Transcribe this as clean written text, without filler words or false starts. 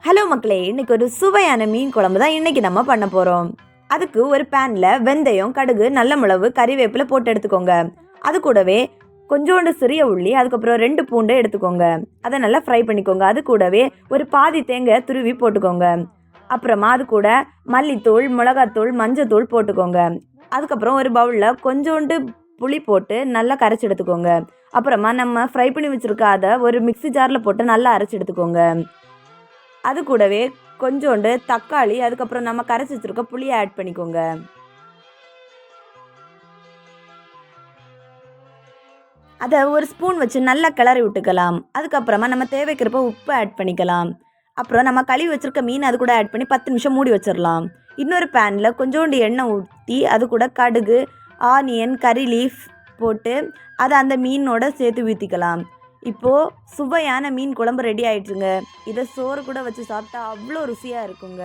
Hello மக்களே, இன்னைக்கு ஒரு சுவையான மீன் குழம்பு தான் இன்னைக்கு நம்ம பண்ண போகிறோம். அதுக்கு ஒரு பேனில் வெந்தயம், கடுகு, நல்ல மிளகு, கறிவேப்பிலை போட்டு எடுத்துக்கோங்க. அது கூடவே கொஞ்சோண்டு சிறிய உள்ளி, அதுக்கப்புறம் 2 பூண்டை எடுத்துக்கோங்க. அதை நல்லா ஃப்ரை பண்ணிக்கோங்க. அது கூடவே ஒரு பாதி தேங்காய் துருவி போட்டுக்கோங்க. அப்புறமா அது கூட மல்லித்தூள், மிளகாத்தூள், மஞ்சத்தூள் போட்டுக்கோங்க. அதுக்கப்புறம் ஒரு பவுலில் கொஞ்சோண்டு புளி போட்டு நல்லா கரைச்சி எடுத்துக்கோங்க. அப்புறமா நம்ம ஃப்ரை பண்ணி வச்சுருக்க அதை ஒரு மிக்ஸி ஜாரில் போட்டு நல்லா அரைச்சி எடுத்துக்கோங்க. அது கூடவே கொஞ்சோண்டு தக்காளி, அதுக்கப்புறம் நம்ம கரைச்சி வச்சுருக்க புளியை ஆட் பண்ணிக்கோங்க. அதை ஒரு ஸ்பூன் வச்சு நல்லா கிளறி விட்டுக்கலாம். அதுக்கப்புறமா நம்ம தேவைக்கிறப்ப உப்பு ஆட் பண்ணிக்கலாம். அப்புறம் நம்ம கழுவி வச்சுருக்க மீன் அது கூட ஆட் பண்ணி 10 நிமிஷம் மூடி வச்சிடலாம். இன்னொரு பேனில் கொஞ்சோண்டு எண்ணெய் ஊற்றி அது கூட கடுகு, ஆனியன், கறி லீஃப் போட்டு அதை அந்த மீனோட சேர்த்து ஊற்றிக்கலாம். இப்போது சுவையான மீன் குழம்பு ரெடி ஆயிடுச்சுங்க. இதை சோறு கூட வச்சு சாப்பிட்டா அவ்வளோ ருசியாக இருக்குங்க.